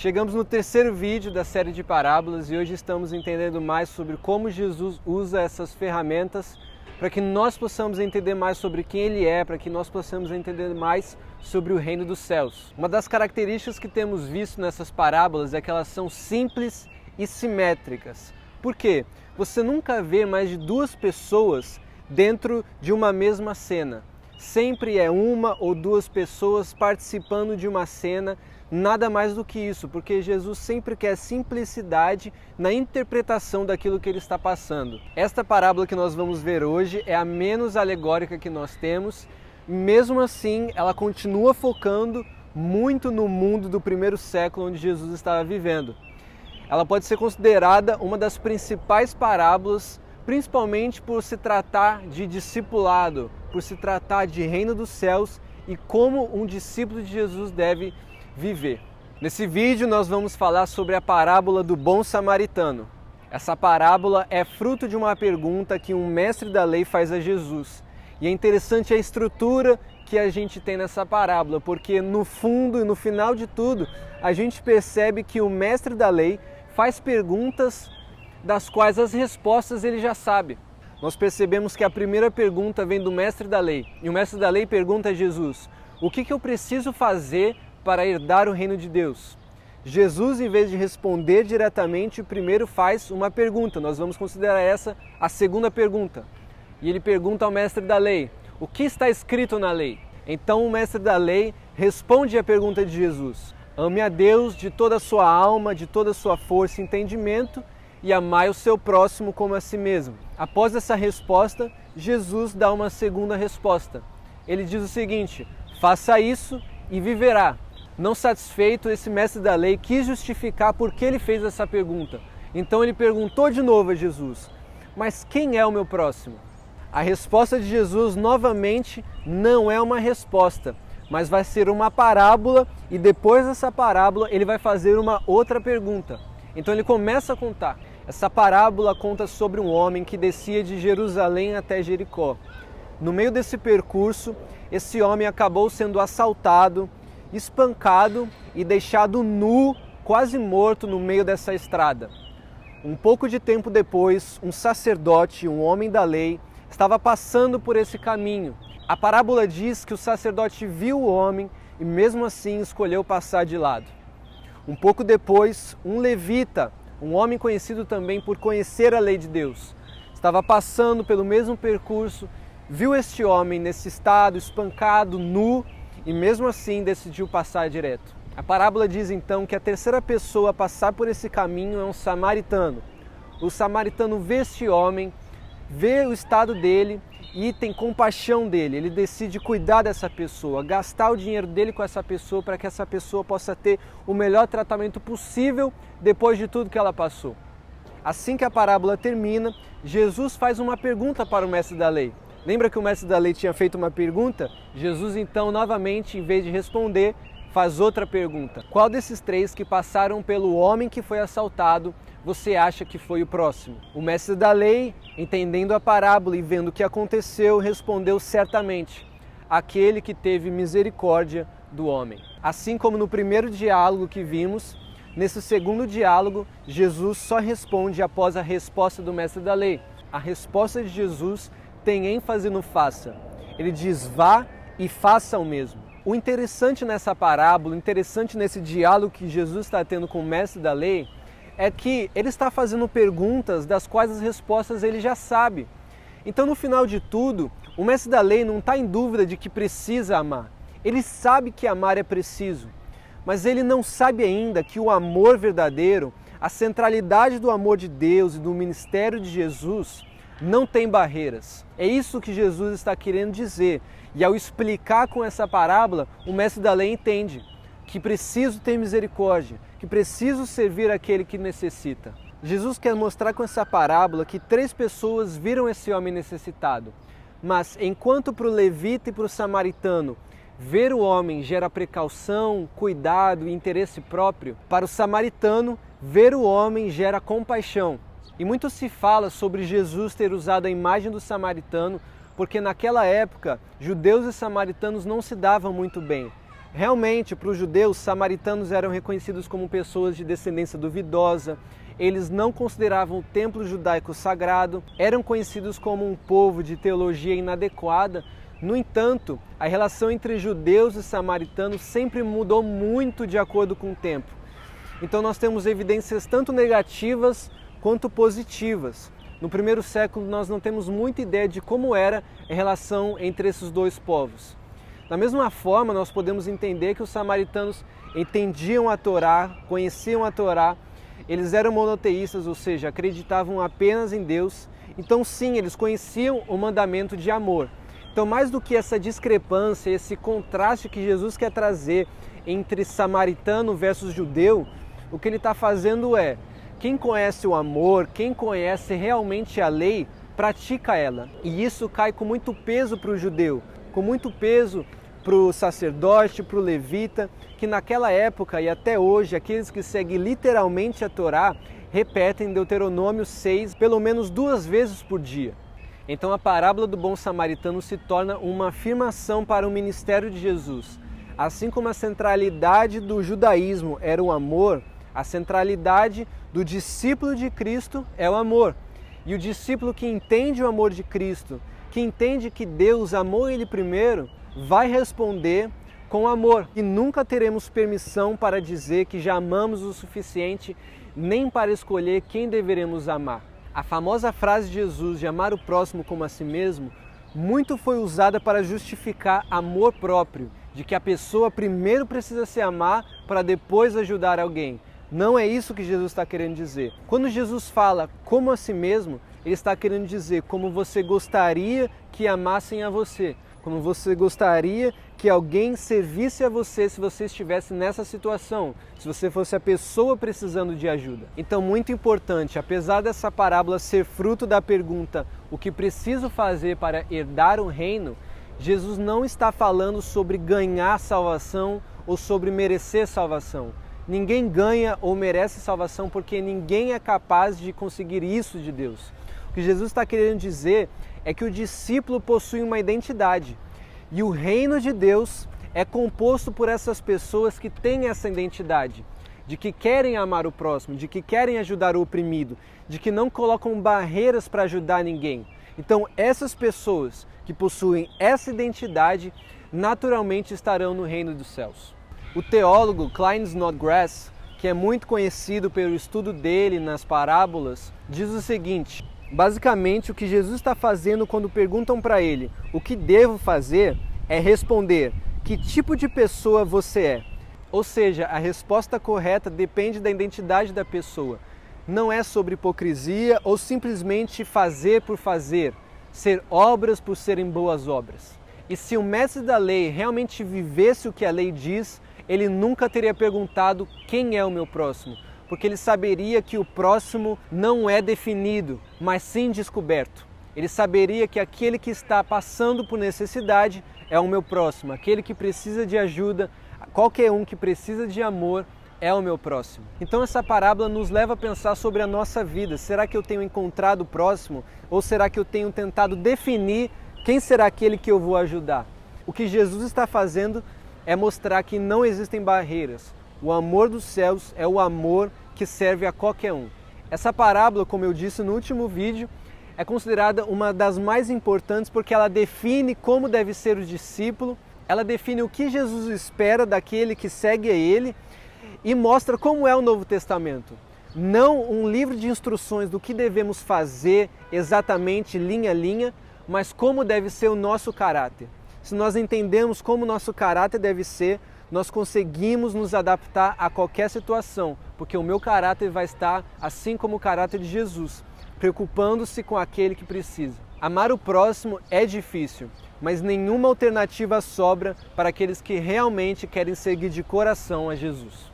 Chegamos no terceiro vídeo da série de parábolas e hoje estamos entendendo mais sobre como Jesus usa essas ferramentas para que nós possamos entender mais sobre quem Ele é, para que nós possamos entender mais sobre o reino dos céus. Uma das características que temos visto nessas parábolas é que elas são simples e simétricas. Por quê? Você nunca vê mais de duas pessoas dentro de uma mesma cena. Sempre é uma ou duas pessoas participando de uma cena, nada mais do que isso, porque Jesus sempre quer simplicidade na interpretação daquilo que ele está passando. Esta parábola que nós vamos ver hoje é a menos alegórica que nós temos, mesmo assim ela continua focando muito no mundo do primeiro século onde Jesus estava vivendo. Ela pode ser considerada uma das principais parábolas, principalmente por se tratar de discipulado, por se tratar de reino dos céus e como um discípulo de Jesus deve viver. Nesse vídeo nós vamos falar sobre a parábola do bom samaritano. Essa parábola é fruto de uma pergunta que um mestre da lei faz a Jesus. E é interessante a estrutura que a gente tem nessa parábola, porque no fundo e no final de tudo, a gente percebe que o mestre da lei faz perguntas das quais as respostas ele já sabe. Nós percebemos que a primeira pergunta vem do mestre da lei. E o mestre da lei pergunta a Jesus: o que eu preciso fazer para herdar o reino de Deus? Jesus, em vez de responder diretamente, primeiro faz uma pergunta. Nós vamos considerar essa a segunda pergunta. E ele pergunta ao mestre da lei: o que está escrito na lei? Então o mestre da lei responde à pergunta de Jesus: ame a Deus de toda a sua alma, de toda a sua força e entendimento, e amai o seu próximo como a si mesmo. Após essa resposta, Jesus dá uma segunda resposta. Ele diz o seguinte: faça isso e viverá. Não satisfeito, esse mestre da lei quis justificar por que ele fez essa pergunta. Então ele perguntou de novo a Jesus: mas quem é o meu próximo? A resposta de Jesus novamente não é uma resposta, mas vai ser uma parábola, e depois dessa parábola ele vai fazer uma outra pergunta. Então ele começa a contar. Essa parábola conta sobre um homem que descia de Jerusalém até Jericó. No meio desse percurso, esse homem acabou sendo assaltado, espancado e deixado nu, quase morto no meio dessa estrada. Um pouco de tempo depois, um sacerdote, um homem da lei, estava passando por esse caminho. A parábola diz que o sacerdote viu o homem e mesmo assim escolheu passar de lado. Um pouco depois, um levita, um homem conhecido também por conhecer a lei de Deus, estava passando pelo mesmo percurso, viu este homem nesse estado, espancado, nu, e mesmo assim decidiu passar direto. A parábola diz então que a terceira pessoa a passar por esse caminho é um samaritano. O samaritano vê este homem, vê o estado dele e tem compaixão dele. Ele decide cuidar dessa pessoa, gastar o dinheiro dele com essa pessoa para que essa pessoa possa ter o melhor tratamento possível depois de tudo que ela passou. Assim que a parábola termina, Jesus faz uma pergunta para o mestre da lei. Lembra que o mestre da lei tinha feito uma pergunta? Jesus então, novamente, em vez de responder, faz outra pergunta. Qual desses três que passaram pelo homem que foi assaltado você acha que foi o próximo? O mestre da lei, entendendo a parábola e vendo o que aconteceu, respondeu certamente: aquele que teve misericórdia do homem. Assim como no primeiro diálogo que vimos, nesse segundo diálogo, Jesus só responde após a resposta do mestre da lei. A resposta de Jesus tem ênfase no faça. Ele diz: vá e faça o mesmo. O interessante nessa parábola, o interessante nesse diálogo que Jesus está tendo com o mestre da lei, é que ele está fazendo perguntas das quais as respostas ele já sabe. Então, no final de tudo, o mestre da lei não está em dúvida de que precisa amar. Ele sabe que amar é preciso, mas ele não sabe ainda que o amor verdadeiro, a centralidade do amor de Deus e do ministério de Jesus, não tem barreiras. É isso que Jesus está querendo dizer. E ao explicar com essa parábola, o mestre da lei entende que preciso ter misericórdia, que preciso servir aquele que necessita. Jesus quer mostrar com essa parábola que três pessoas viram esse homem necessitado. Mas enquanto para o levita e para o samaritano ver o homem gera precaução, cuidado e interesse próprio, para o samaritano ver o homem gera compaixão. E muito se fala sobre Jesus ter usado a imagem do samaritano porque naquela época judeus e samaritanos não se davam muito bem. Realmente, para os judeus, samaritanos eram reconhecidos como pessoas de descendência duvidosa, eles não consideravam o templo judaico sagrado, eram conhecidos como um povo de teologia inadequada. No entanto, a relação entre judeus e samaritanos sempre mudou muito de acordo com o tempo. Então nós temos evidências tanto negativas quanto positivas. No primeiro século nós não temos muita ideia de como era a relação entre esses dois povos. Da mesma forma, nós podemos entender que os samaritanos entendiam a Torá, conheciam a Torá, eles eram monoteístas, ou seja, acreditavam apenas em Deus. Então sim, eles conheciam o mandamento de amor. Então, mais do que essa discrepância, esse contraste que Jesus quer trazer entre samaritano versus judeu, o que ele está fazendo é, quem conhece o amor, quem conhece realmente a lei, pratica ela. E isso cai com muito peso para o judeu, com muito peso para o sacerdote, para o levita, que naquela época e até hoje, aqueles que seguem literalmente a Torá, repetem Deuteronômio 6 pelo menos 2 vezes por dia. Então a parábola do bom samaritano se torna uma afirmação para o ministério de Jesus. Assim como a centralidade do judaísmo era o amor, a centralidade do discípulo de Cristo é o amor. E o discípulo que entende o amor de Cristo, que entende que Deus amou ele primeiro, vai responder com amor. E nunca teremos permissão para dizer que já amamos o suficiente, nem para escolher quem deveremos amar. A famosa frase de Jesus de amar o próximo como a si mesmo, muito foi usada para justificar amor próprio, de que a pessoa primeiro precisa se amar para depois ajudar alguém. Não é isso que Jesus está querendo dizer. Quando Jesus fala como a si mesmo, ele está querendo dizer como você gostaria que amassem a você, como você gostaria que alguém servisse a você se você estivesse nessa situação, se você fosse a pessoa precisando de ajuda. Então, muito importante, apesar dessa parábola ser fruto da pergunta o que preciso fazer para herdar o reino, Jesus não está falando sobre ganhar salvação ou sobre merecer salvação. Ninguém ganha ou merece salvação porque ninguém é capaz de conseguir isso de Deus. O que Jesus está querendo dizer é que o discípulo possui uma identidade. E o reino de Deus é composto por essas pessoas que têm essa identidade, de que querem amar o próximo, de que querem ajudar o oprimido, de que não colocam barreiras para ajudar ninguém. Então, essas pessoas que possuem essa identidade, naturalmente estarão no reino dos céus. O teólogo Klyne Snodgrass, que é muito conhecido pelo estudo dele nas parábolas, diz o seguinte: basicamente, o que Jesus está fazendo quando perguntam para ele o que devo fazer é responder que tipo de pessoa você é. Ou seja, a resposta correta depende da identidade da pessoa. Não é sobre hipocrisia ou simplesmente fazer por fazer, ser obras por serem boas obras. E se o mestre da lei realmente vivesse o que a lei diz, ele nunca teria perguntado quem é o meu próximo, porque ele saberia que o próximo não é definido, mas sim descoberto. Ele saberia que aquele que está passando por necessidade é o meu próximo, aquele que precisa de ajuda, qualquer um que precisa de amor é o meu próximo. Então essa parábola nos leva a pensar sobre a nossa vida. Será que eu tenho encontrado o próximo? Ou será que eu tenho tentado definir quem será aquele que eu vou ajudar? O que Jesus está fazendo é mostrar que não existem barreiras. O amor dos céus é o amor que serve a qualquer um. Essa parábola, como eu disse no último vídeo, é considerada uma das mais importantes porque ela define como deve ser o discípulo, ela define o que Jesus espera daquele que segue a ele e mostra como é o Novo Testamento. Não um livro de instruções do que devemos fazer exatamente linha a linha, mas como deve ser o nosso caráter. Se nós entendemos como o nosso caráter deve ser, nós conseguimos nos adaptar a qualquer situação, porque o meu caráter vai estar assim como o caráter de Jesus, preocupando-se com aquele que precisa. Amar o próximo é difícil, mas nenhuma alternativa sobra para aqueles que realmente querem seguir de coração a Jesus.